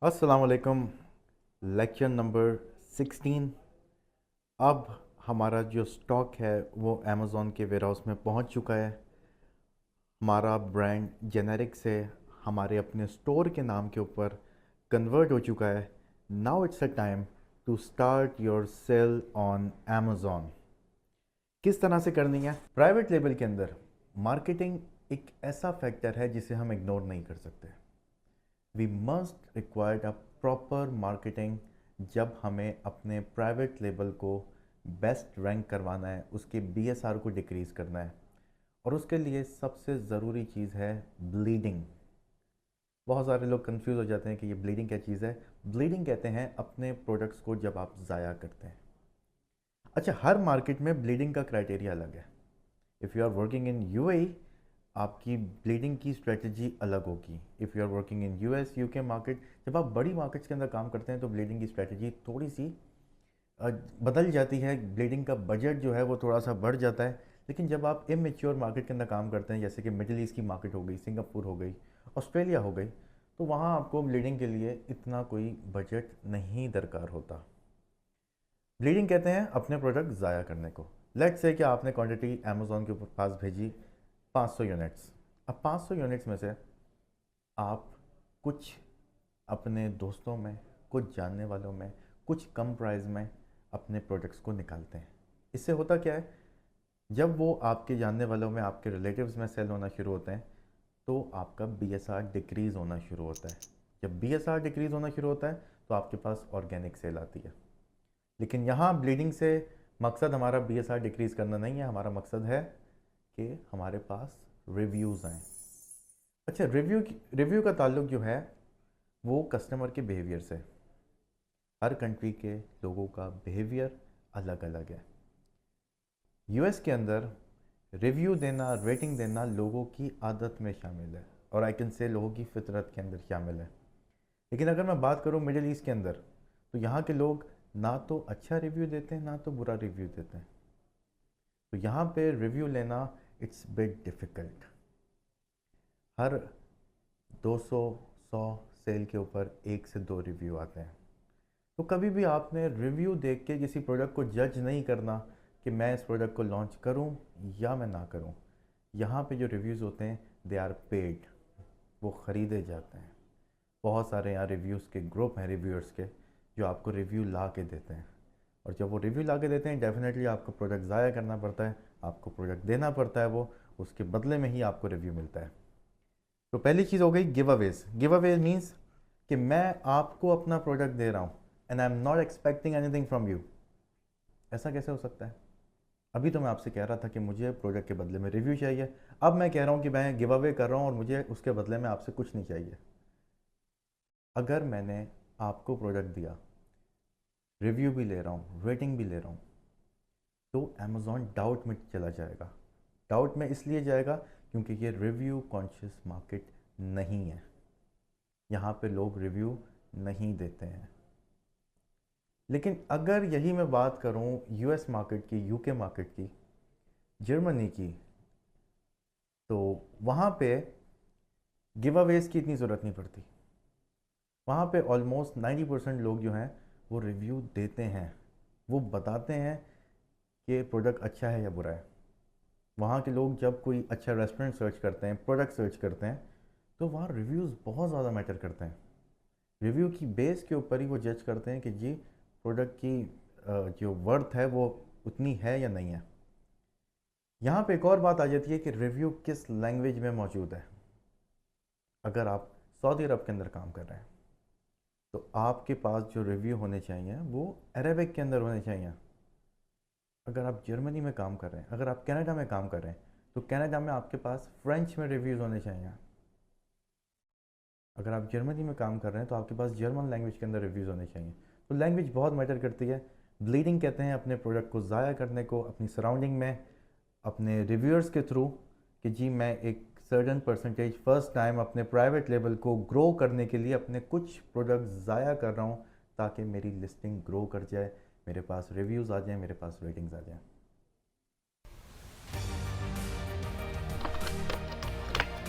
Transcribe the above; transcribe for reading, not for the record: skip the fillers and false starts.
अस्सलाम वालेकुम। Lecture number 16। अब हमारा जो स्टॉक है वो अमेज़ॉन के वेयरहाउस में पहुंच चुका है। हमारा ब्रांड जेनेरिक से हमारे अपने स्टोर के नाम के ऊपर कन्वर्ट हो चुका है। Now it's a time to start your sale on Amazon. किस तरह से करनी है? प्राइवेट लेबल के अंदर मार्केटिंग एक ऐसा फैक्टर है जिसे हम इग्नोर नहीं कर सकते। We must required a proper marketing. जब हमें अपने प्राइवेट लेबल को बेस्ट रैंक करवाना है, उसके बीएसआर को डिक्रीज़ करना है, और उसके लिए सबसे ज़रूरी चीज़ है ब्लीडिंग। बहुत सारे लोग कंफ्यूज हो जाते हैं कि ये ब्लीडिंग क्या चीज़ है। ब्लीडिंग कहते हैं अपने प्रोडक्ट्स को जब आप ज़ाया करते हैं। अच्छा, हर मार्केट में ब्लीडिंग का क्राइटेरिया अलग है। If you are working in UAE, आपकी ब्लीडिंग की स्ट्रेटजी अलग होगी। If you are working in US UK market, जब आप बड़ी मार्केट्स के अंदर काम करते हैं तो ब्लीडिंग की स्ट्रेटजी थोड़ी सी बदल जाती है। ब्लीडिंग का बजट जो है वो थोड़ा सा बढ़ जाता है। लेकिन जब आप इमेच्योर मार्केट के अंदर काम करते हैं, जैसे कि मिडिल ईस्ट की मार्केट हो गई, सिंगापुर हो गई, ऑस्ट्रेलिया हो गई, तो वहाँ आपको ब्लीडिंग के लिए इतना कोई बजट नहीं दरकार होता। ब्लीडिंग कहते हैं अपने प्रोडक्ट ज़ाया करने को। लेट्स से कि आपने क्वांटिटी अमेज़ॉन के पास भेजी 500 यूनिट्स। अब 500 यूनिट्स में से आप कुछ अपने दोस्तों में, कुछ जानने वालों में, कुछ कम प्राइस में अपने प्रोडक्ट्स को निकालते हैं। इससे होता क्या है, जब वो आपके जानने वालों में, आपके रिलेटिव्स में सेल होना शुरू होते हैं तो आपका बीएसआर डिक्रीज़ होना शुरू होता है। जब बीएसआर डिक्रीज़ होना शुरू होता है तो आपके पास ऑर्गेनिक सेल आती है। लेकिन यहाँ ब्लीडिंग से मकसद हमारा बीएसआर डिक्रीज़ करना नहीं है। हमारा मकसद है कि हमारे पास रिव्यूज़ आएँ। अच्छा, रिव्यू का ताल्लुक जो है वो कस्टमर के बिहेवियर से। हर कंट्री के लोगों का बिहेवियर अलग अलग है। यूएस के अंदर रिव्यू देना, रेटिंग देना लोगों की आदत में शामिल है, और आई कैन से लोगों की फितरत के अंदर शामिल है। लेकिन अगर मैं बात करूँ मिडिल ईस्ट के अंदर, तो यहाँ के लोग ना तो अच्छा रिव्यू देते हैं ना तो बुरा रिव्यू देते हैं। तो यहाँ पे रिव्यू लेना इट्स बिट डिफ़िकल्ट। हर 200 100 सेल के ऊपर एक से दो रिव्यू आते हैं। तो कभी भी आपने रिव्यू देख के किसी प्रोडक्ट को जज नहीं करना कि मैं इस प्रोडक्ट को लॉन्च करूं या मैं ना करूं। यहाँ पे जो रिव्यूज़ होते हैं दे आर पेड, वो ख़रीदे जाते हैं। बहुत सारे यहाँ रिव्यूज़ के ग्रुप हैं, रिव्यूअर्स के, जो आपको रिव्यू ला के देते हैं। और जब वो रिव्यू ला के देते हैं, डेफिनेटली आपको प्रोडक्ट ज़ाया करना पड़ता है, आपको प्रोडक्ट देना पड़ता है, वो उसके बदले में ही आपको रिव्यू मिलता है। तो पहली चीज़ हो गई give Awez. Give Awez means कि मैं आपको अपना प्रोडक्ट दे रहा हूँ and I am not expecting anything from you. ऐसा कैसे हो सकता है? अभी तो मैं आपसे कह रहा था कि मुझे प्रोडक्ट के बदले में रिव्यू चाहिए। अब मैं कह रहा हूँ कि मैं गिव अवे कर रहा हूँ और मुझे उसके बदले में आपसे कुछ नहीं चाहिए। अगर मैंने आपको प्रोडक्ट दिया, रिव्यू भी ले रहा हूँ, रेटिंग भी ले रहा हूँ, तो अमेज़ॉन डाउट में चला जाएगा। डाउट में इसलिए जाएगा क्योंकि ये रिव्यू कॉन्शियस मार्केट नहीं है। यहाँ पे लोग रिव्यू नहीं देते हैं। लेकिन अगर यही मैं बात करूँ यूएस मार्केट की, यूके मार्केट की, जर्मनी की, तो वहाँ पे गिव अवेज की इतनी ज़रूरत नहीं पड़ती। वहाँ पे ऑलमोस्ट 90% लोग जो हैं वो रिव्यू देते हैं, वो बताते हैं कि प्रोडक्ट अच्छा है या बुरा है। वहाँ के लोग जब कोई अच्छा रेस्टोरेंट सर्च करते हैं, प्रोडक्ट सर्च करते हैं, तो वहाँ रिव्यूज़ बहुत ज़्यादा मैटर करते हैं। रिव्यू की बेस के ऊपर ही वो जज करते हैं कि जी प्रोडक्ट की जो वर्थ है वो उतनी है या नहीं है। यहाँ पे एक और बात आ जाती है कि रिव्यू किस लैंग्वेज में मौजूद है। अगर आप सऊदी अरब के अंदर काम कर रहे हैं तो आपके पास जो रिव्यू होने चाहिए वो अरेबिक के अंदर होने चाहिए। अगर आप जर्मनी में काम कर रहे हैं, अगर आप कनाडा में काम कर रहे हैं, तो कनाडा में आपके पास फ्रेंच में रिव्यूज़ होने चाहिए। अगर आप जर्मनी में काम कर रहे हैं तो आपके पास जर्मन लैंग्वेज के अंदर रिव्यूज़ होने चाहिए। तो लैंग्वेज बहुत मैटर करती है। ब्लीडिंग कहते हैं अपने प्रोडक्ट को ज़ाया करने को, अपनी सराउंडिंग में, अपने रिव्यूअर्स के थ्रू, कि जी मैं एक सर्टन परसेंटेज फर्स्ट टाइम अपने प्राइवेट लेवल को ग्रो करने के लिए अपने कुछ प्रोडक्ट ज़ाया कर रहा हूँ ताकि मेरी लिस्टिंग ग्रो कर जाए, मेरे पास रिव्यूज़ आ जाएँ, मेरे पास रेटिंग्स आ जाएँ।